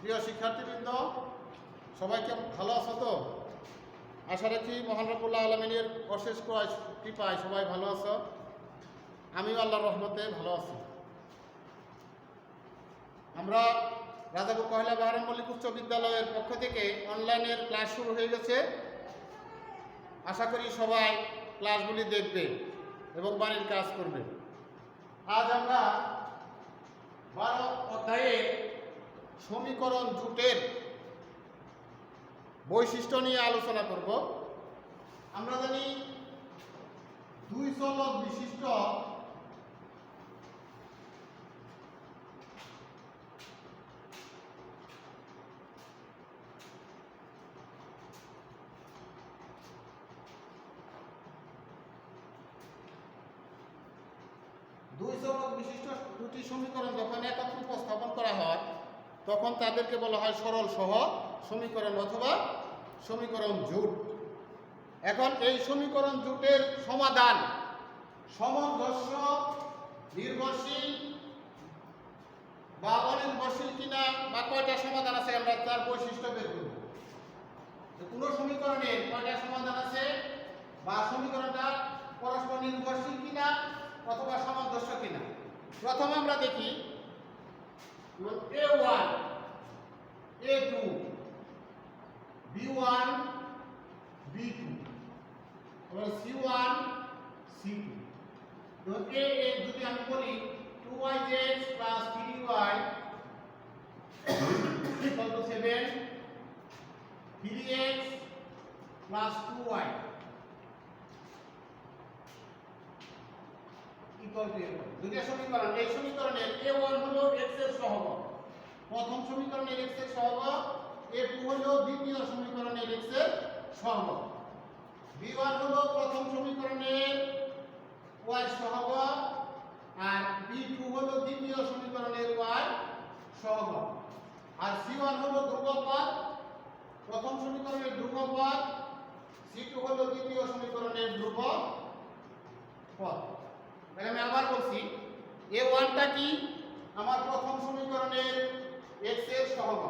প্রিয় শিক্ষার্থীবৃন্দ, সবাইকে ভালো আছো তো? আশা রাখি মহান রব্বুল আলামিনের অশেষ কৃপায় সবাই ভালো আছো। আমিও আল্লাহর রহমতে ভালো আছি। আমরা রাজাপুর কয়লা বাহারাম মল্লিক উচ্চ বিদ্যালয়ের পক্ষ থেকে অনলাইনের ক্লাস শুরু হয়ে গেছে। আশা করি সবাই ক্লাসগুলি দেখবে এবং বাড়ির কাজ করবে। আজ আমরা 12 অধ্যায়ে সমীকরণ জোটের বৈশিষ্ট্য নিয়ে আলোচনা করব। আমরা জানি দুই চলক বিশিষ্ট দুটি সমীকরণ যখন একত্র উপস্থাপন করা হয় তখন তাদেরকে বলা হয় সরল সহ সমীকরণ অথবা সমীকরণ জোট। এখন এই সমীকরণ জোটের সমাধান সামঞ্জস্য, নির্ভরশীল বা অনির্ভরশীল কিনা বা কয়টা সমাধান আছে আমরা তার বৈশিষ্ট্য বের করব। কোনো সমীকরণের কয়টা সমাধান আছে বা সমীকরণটা পরস্পর নির্ভরশীল কিনা অথবা সামঞ্জস্য কিনা। প্রথমে আমরা দেখি A1 A2 B1 B2 এবং C1 C2। তো A যদি আমি বলি 2yz plus 3y equal to 7, 3x plus 2y equal to A1। দুটো সমীকরণ, এই সমীকরণের A1 হলো x এর সহগ, প্রথম সমীকরণের x এর সহগ, A2 হলো দ্বিতীয় সমীকরণের x এর সহগ, B1 হলো প্রথম সমীকরণের y সহগ আর B2 হলো দ্বিতীয় সমীকরণের y সহগ, আর C1 হলো ধ্রুবক পদ, প্রথম সমীকরণের ধ্রুবক পদ, C2 হলো দ্বিতীয় সমীকরণের ধ্রুবক পদ। তাহলে আমি আবার বলছি, A1টা কি? আমার প্রথম সমীকরণের x এর সহগ।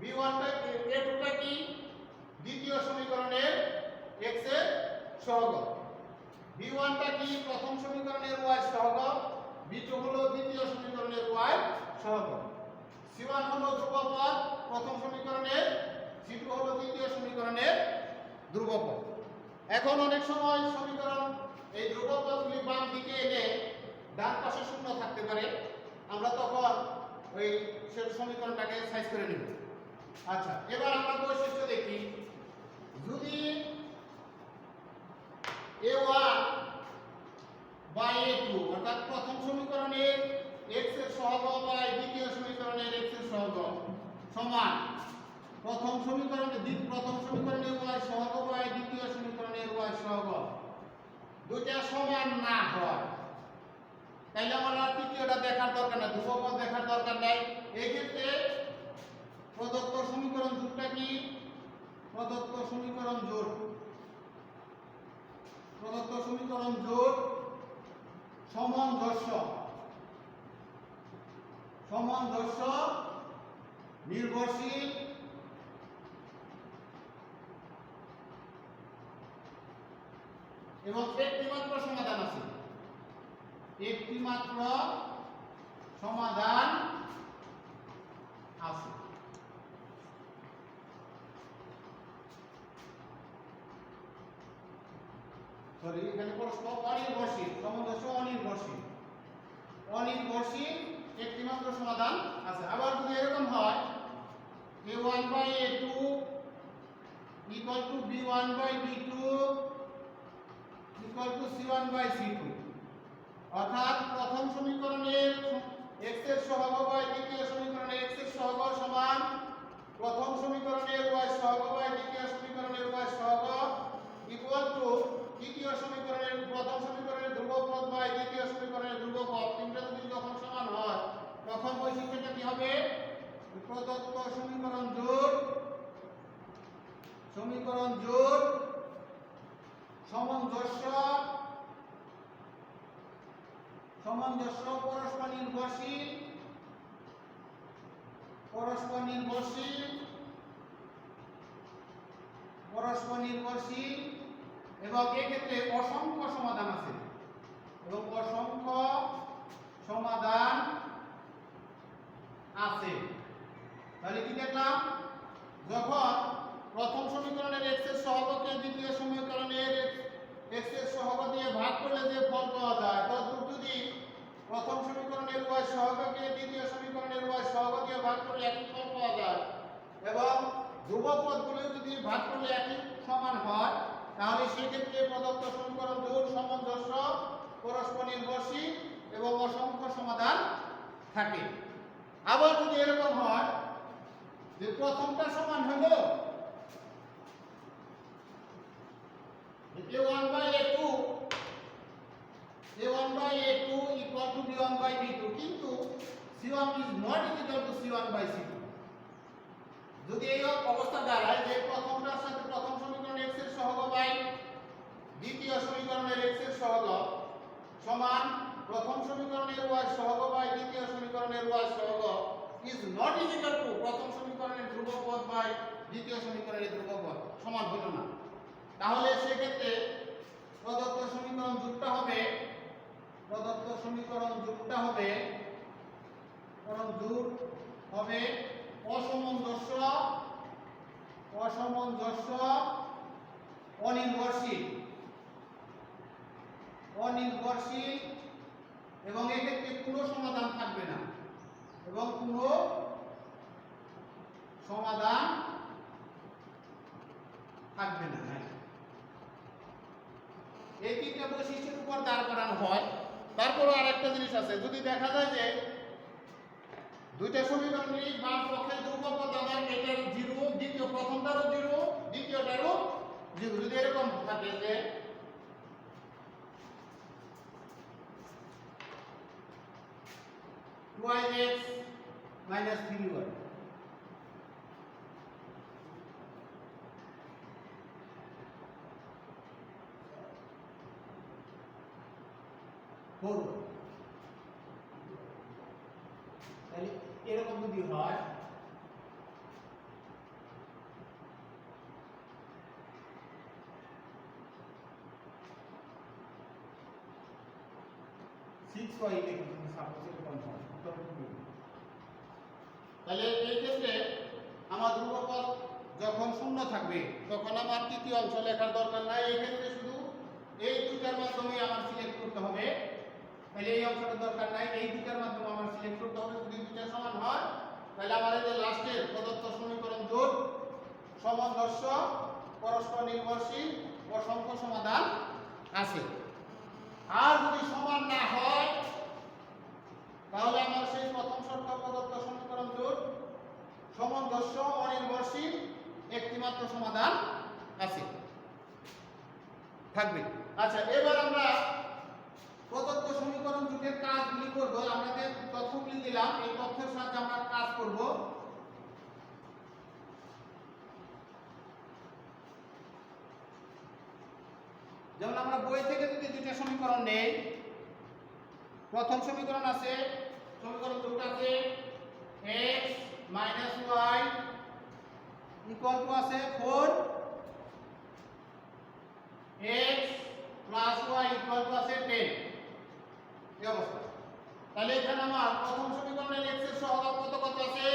B1টা কি? A2টা কি? দ্বিতীয় সমীকরণের x এর সহগ। B1টা কি? প্রথম সমীকরণের y সহগ, B2 হলো দ্বিতীয় সমীকরণের y সহগ, C1 হলো ধ্রুবক পদ প্রথম সমীকরণের, C2 হলো দ্বিতীয় সমীকরণের ধ্রুবক পদ। এখন অনেক সময় সমীকরণ এই ধ্রুবক পদগুলি বাম দিকে এনে ডান পাশে শূন্য থাকতে পারে, আমরা তখন ওই সমীকরণটাকে সাইজ করে নেব। আচ্ছা, এবার আমরা বৈশিষ্ট্য দেখি। যদি A1 বাই A2 অর্থাৎ প্রথম সমীকরণের x এর সহগ বাই দ্বিতীয় সমীকরণের x এর সহগ সমান প্রথম সমীকরণের y সহগ বাই দ্বিতীয় সমীকরণের y সহগ, দুইটা সমান না হয় তাইলে আমার আর তৃতীয়টা দেখার দরকার নাই, ধ্রুবক দেখার দরকার নাই। এই ক্ষেত্রে প্রদত্ত সমীকরণ জোটটা কি? প্রদত্ত সমীকরণ জোট সামঞ্জস্য, নির্ভরশীল এবং একটিমাত্র সমাধান আছে। একটিমাত্র সমাধান আছে। সরি, এখানে পরস্পর অনির্ভরশীল, সামঞ্জস্য অনির্ভরশীল একটিমাত্র সমাধান আছে। আবার যদি এরকম হয় A1 by A2 equal to B1 by B2 equal to C1 by C2, অর্থাৎ প্রথম সমীকরণের x এর সহগ বাই দ্বিতীয় সমীকরণের x এর সহগ সমান প্রথম সমীকরণের y সহগ বাই দ্বিতীয় সমীকরণের y সহগ ইকুয়াল টু তৃতীয় সমীকরণের প্রথম সমীকরণের ধ্রুবক পদ বাই দ্বিতীয় সমীকরণের ধ্রুবক পদ। তিনটা যদি যখন সমান হয় তখন বৈশিষ্ট্যটা কি হবে? প্রদত্ত সমীকরণ জোট সামঞ্জস্য পরস্পর নির্ভরশীল এবং এক্ষেত্রে অসংখ্য সমাধান আছে এবং অসংখ্য সমাধান আছে। তাহলে কি দেখলাম, যখন প্রথম সমীকরণের x এর সহগকে দ্বিতীয় সমীকরণের x এর সহগ দিয়ে ভাগ করলে যে ফল পাওয়া যায়, তদ্রূপ যদি প্রথম সমীকরণের y সহগকে দ্বিতীয় সমীকরণের y সহগ দিয়ে ভাগ করলে একই ফল পাওয়া যায় এবং ধ্রুবক পদগুলো যদি ভাগ করলে একই সমান হয়, তাহলে সেই ক্ষেত্রে প্রদত্ত সমীকরণ জোড় সামঞ্জস্য, পরস্পর নির্ভরশীল এবং অসংখ্য সমাধান থাকে। আবার যদি এরকম হয় যে প্রথমটা সমান হলো a1 by a2 equal to b1 by b2, কিন্তু c1 is not equal to c1 by c2। যদি এই অবস্থা দাঁড়ায় যে প্রথমটার সাথে প্রথম সমীকরণের x এর সহগ বাই দ্বিতীয় সমীকরণের x এর সহগ সমান প্রথম সমীকরণের y সহগ বাই দ্বিতীয় সমীকরণের y সহগ is not equal to প্রথম সমীকরণের ধ্রুবক পদ বাই দ্বিতীয় সমীকরণের ধ্রুবক পদ সমান হলো না, তাহলে সেক্ষেত্রে প্রদত্ত সমীকরণ জোড়টা হবে অসামঞ্জস্য, অনির্ভরশীল এবং এক্ষেত্রে কোনো সমাধান থাকবে না এই তিনটা বৈশিষ্ট্যের উপর দাঁড় করানো হয়। তারপরও আরেকটা জিনিস আছে, যদি দেখা যায় যে দুইটা সমীকরণের বাম পক্ষের ধ্রুবক পদ আমার এটার 0, দ্বিতীয় প্রথমটারও 0, দ্বিতীয়টারও 0, যদি এরকম থাকে যে x minus 3y তাহলে এরকম যদি হয়, তাহলে এই ক্ষেত্রে আমার ধ্রুবপদ যখন শূন্য থাকবে তখন আমার তৃতীয় অংশ লেখার দরকার নাই, এই ক্ষেত্রে শুধু এই দুইটার মাধ্যমে আমার সিলেক্ট করতে হবে। তাহলে এই অংশটার দরকার নাই, এই দুইটার মাধ্যমে আমার সিলেক্ট করতে হবে। যদি দুইটা সমান হয় তাহলে আমার এই যে লাস্টের প্রদত্ত সমীকরণ জোড় সামঞ্জস্য, পরস্পর নির্ভরশীল, অসংখ্য সমাধান আছে। আর যদি সমান না হয় তাহলে আমার সেই প্রথম শর্ত প্রদত্ত সমীকরণ জোড় সামঞ্জস্য, অনির্ভরশীল, একটি মাত্র সমাধান আছে থাকবে। আচ্ছা, এবার আমরা প্রদত্ত সমীকরণ জোটের কাজগুলি করব। আমরা যে তথ্যগুলি দিলাম এই তথ্যের সাথে আমরা কাজ করব। যেমন আমরা বই থেকে যদি দুইটা সমীকরণ নেই, প্রথম সমীকরণ আছে, সমীকরণ জোট আছে x minus y equal to আছে 4, x plus y equal to আছে 10, এই অবস্থা। তাহলে এখানে আমার প্রথম সমীকরণের x এর সহগ কত আছে,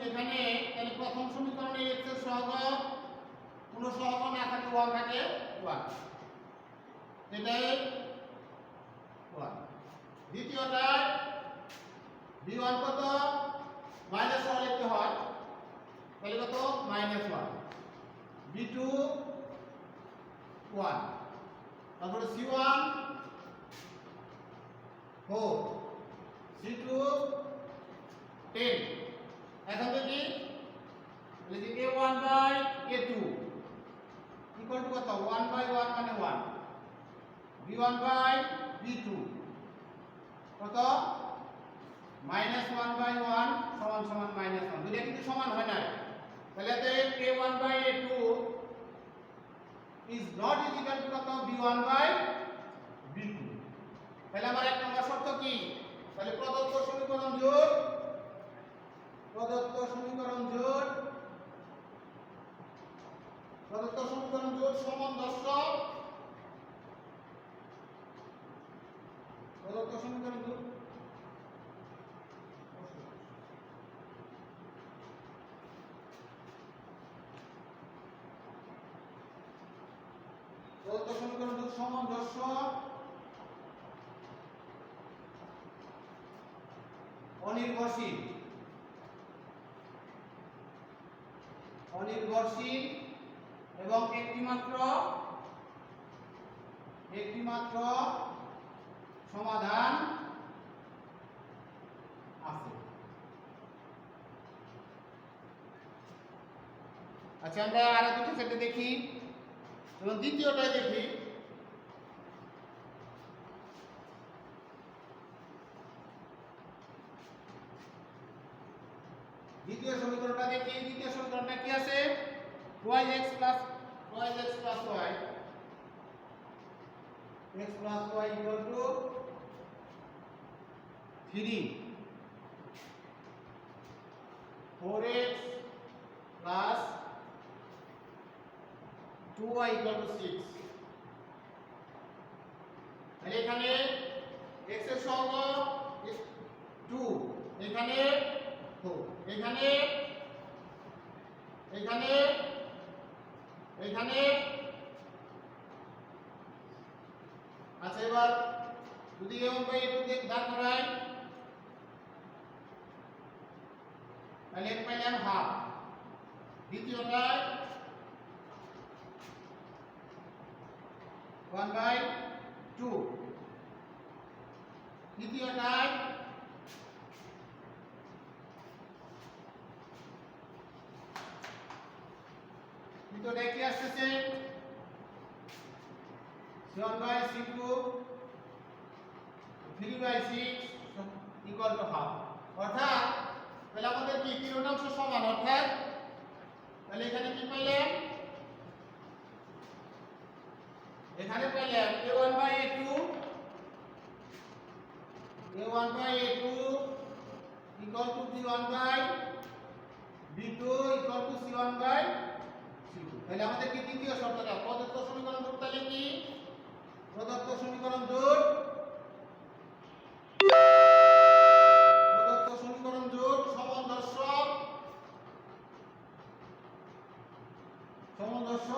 এখানে তাহলে প্রথম সমীকরণের x এর সহগ কোনো সহগ না থাকে 1 থাকে 1, এটাই 1। দ্বিতীয়টা b1 কত -1 লিখতে হয়, তাহলে কত -1, b2 1, তারপরে c1 4, c2 10। এখন দেখি লিখি a1 by a2 equal to কত, 1 বাই 1 মানে 1, b1 বাই b2 কত -1 বাই 1 সমান সমান -1, দুইটা কিন্তু সমান হয় না। তাহলে a1 by a2 is not equal to কত, b1 বাই b2। তাহলে আমার এক নম্বর শর্ত কি, তাহলে প্রদত্ত সমীকরণ জোড় প্রদত্ত সমীকরণ জোট সামঞ্জস্য প্রদত্ত সমীকরণ জোট সামঞ্জস্য অনির্ভরশীল এবং একটিমাত্র সমাধান আছে। আচ্ছা, আমরা আরো দুটো সেটে দেখি এবং দ্বিতীয়টা দেখি। দ্বিতীয় সমীকরণটা দেখি। দ্বিতীয় সমীকরণটা কি আছে? 2x plus y x plus y equal to 3 4x plus 2y equal to 6। তাহলে এখানে x এর সহগ 2, এখানে 4, এখানে আচ্ছা, এবার যদি a1 বাই a2 দিয়ে ভাগ করাই তাহলে পাইলাম হাফ। দ্বিতীয়টায় 1/2, তৃতীয়টায় কি আসছে? 7/6, 3/6 equal to half। অর্থাৎ তাহলে আমাদের কি তিনটাংশ সমান, অর্থাৎ তাহলে এখানে কি পাইলাম? এখানে পাইলাম a1 by a2 equal to b1 by b2 equal to c1 by c2। তাহলে আমাদের কি দ্বিতীয় শর্তটা প্রদত্ত সমীকরণ জোট, তাহলে কি প্রদত্ত সমীকরণ জোট সামঞ্জস্য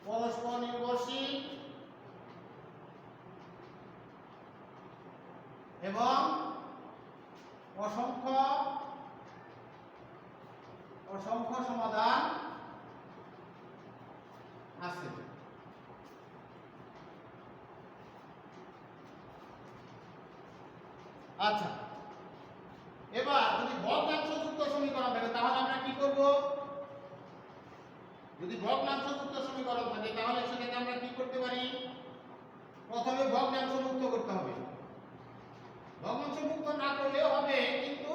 পরস্পর নির্ভরশীল এবং অসংখ্য সমাধান আছে। আচ্ছা, এবার যদি ভগ্নাংশযুক্ত সমীকরণ থাকে তাহলে আমরা কি করব? যদি ভগ্নাংশযুক্ত সমীকরণ থাকে তাহলে সেটাকে আমরা কি করতে পারি? প্রথমে ভগ্নাংশ মুক্ত করতে হবে। ভগ্নাংশ মুক্ত না করলেও হবে, কিন্তু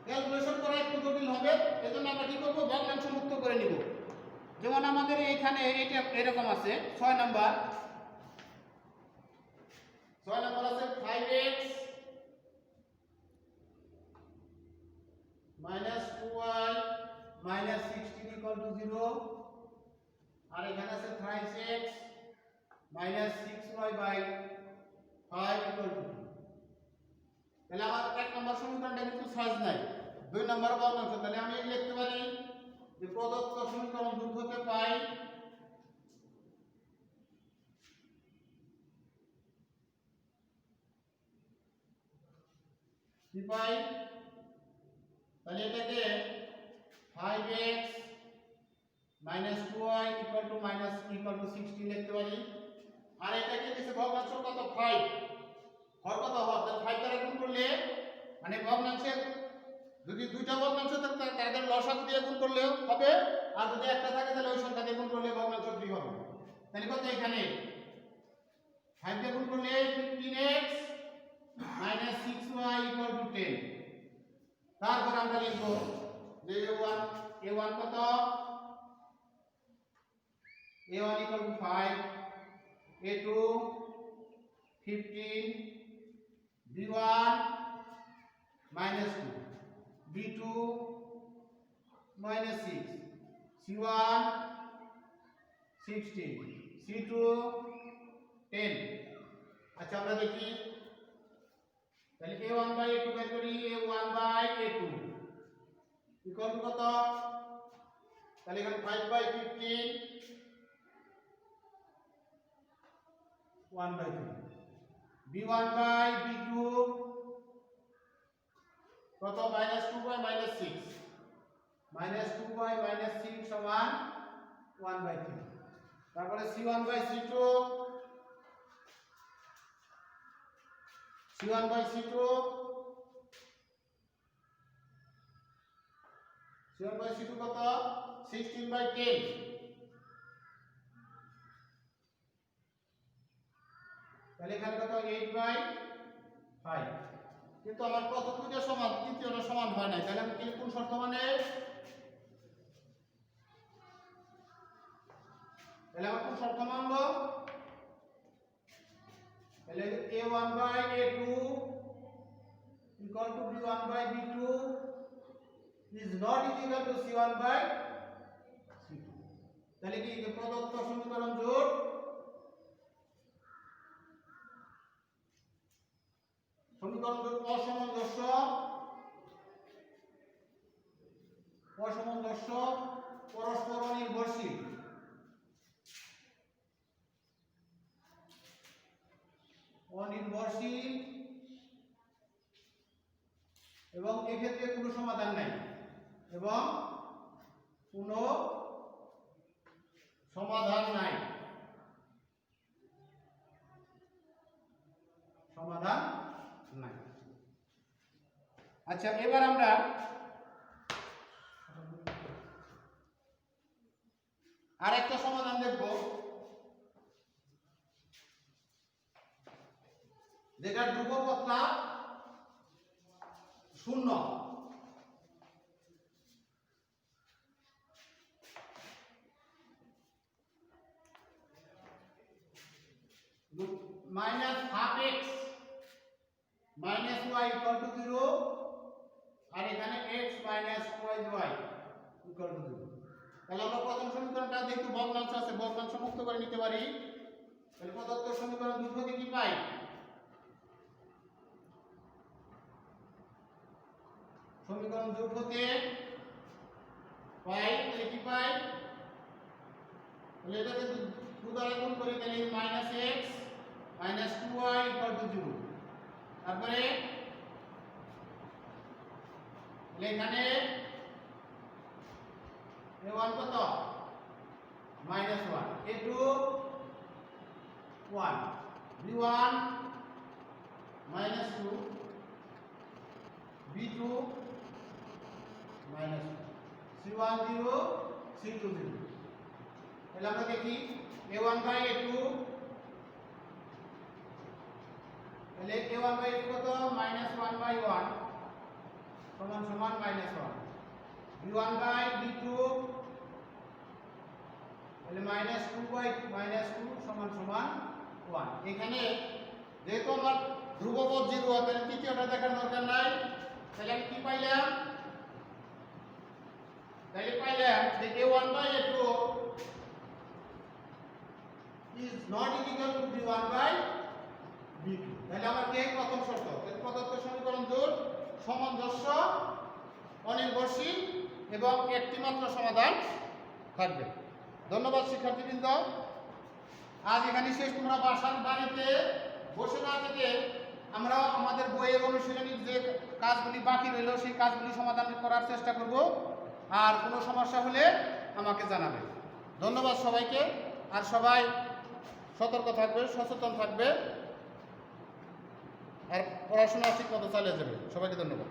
ক্যালকুলেশন করা একটু জটিল হবে। এজন্য আমরা কি করব? ভগ্নাংশ মুক্ত করে নিব। যেমন আমাদের এখানে এটা এরকম আছে 6 নাম্বার আছে 5x minus 2y minus 16 equal to 0, আর এখানে আছে 5x minus 6y by 5 equal to 2। তাহলে আমার এক নম্বর সমীকরণটা কিন্তু সহজ নাই, 2 নম্বর ভগ্নাংশ। তাহলে আমি লিখতে পারি যে প্রদত্ত সমীকরণ জোট হতে পাই কি পাই? তাহলে এটাকে 5x minus 2y equal to 16 লিখতে পারি। আর এটাকে দিছে ভগ্নাংশ কত? 5। হর কত হবে? তাহলে 5 দ্বারা গুণ করলে মানে ভগ্নাংশের যদি দুইটা ভগ্নাংশ থাকে তাদের লসাগু দিয়ে গুণ করলে হবে, আর যদি একটা থাকে তাহলে ওই সংখ্যা দিয়ে গুণ করলে ভগ্নাংশ 2 হবে। তাহলে কত? এখানে 5 দিয়ে গুণ করলে 15x minus 6y equal to 10। তারপর আমরা লিখব যে a1 কত? a1 equal to 5, a2 15 b1 minus 2 b2 minus 6 c1 16 c2 10। আচ্ছা আমরা দেখি তাহলে a1 বাই a2 বের করি a1 by a2 equal to কত তাহলে এখানে 5 by 15 1 by 3 b1 by b2 কত -2 বাই -6 -2 বাই -6 সমান 1 বাই 3 তারপরে c1 by c2 c1 by c2 কত 16 বাই 10 তাহলে এখানে কত 8 বাই 5 কিন্তু আমার প্রথম দুটো সমান তৃতীয়টা সমান হয় না তাহলে আমি কি কোন শর্ত মানে তাহলে আমার কোন শর্ত মানবো তাহলে a1 by a2 equal to b1 by b2 is not equal to c1 by c2 তাহলে কি প্রদত্ত সমীকরণ জোড় সমীকরণ জোড় অসামঞ্জস্য পরস্পর নির্ভরশীল অনির্ভরশীল এবং এক্ষেত্রে কোনো সমাধান নাই এবং কোনো সমাধান নাই আচ্ছা এবার আমরা আরেকটা সমাধান দেখব যেটার ধ্রুবকতা 0 minus half x minus y equal to 0 আর এখানে x minus 2y equal to 0 তাহলে আমরা প্রথম সমীকরণটা যেহেতু ভগ্নাংশ আছে ভগ্নাংশ মুক্ত করে নিতে পারি তাহলে প্রদত্ত সমীকরণ দুটো থেকে কি পাই সমীকরণ জোট হতে পাই তাহলে কি পাই তাহলে এটাকে 2 দ্বারা গুণ করি তাহলে -x -2y = 0 তারপরে এখানে a1 কত -1 a2 1 b1 -2 b2 -2 c1 0 c2 0 তাহলে আমরা দেখি a1 বাই a2 তাহলে a1 বাই a2 কত -1 বাই 1 সমান সমান -1 b1 বাই b2 তাহলে -2 বাই -2 সমান সমান 1 এখানে যেহেতু আমার ধ্রুবপদ 0 তাহলে তৃতীয়টা দেখার দরকার নাই তাহলে আমি কি পাইলাম যে a1 by a2 is not equal to b1 by b2 তাহলে আমার কি প্রথম শর্ত প্রদত্ত সমীকরণ জোড় সামঞ্জস্য অনির্ভরশীল এবং একটি মাত্র সমাধান থাকবে। ধন্যবাদ শিক্ষার্থীবৃন্দ, আজ এখানে শেষ। তোমরা বাড়িতে বসে না থেকে আমরা আমাদের বইয়ের অনুশীলনীর যে কাজগুলি বাকি রইল সেই কাজগুলি সমাধান করার চেষ্টা করব, আর কোনো সমস্যা হলে আমাকে জানাবে। ধন্যবাদ সবাইকে, আর সবাই সতর্ক থাকবে, সচেতন থাকবে, আর পড়াশোনা ঠিক মতো চালিয়ে যাবে। সবাইকে ধন্যবাদ।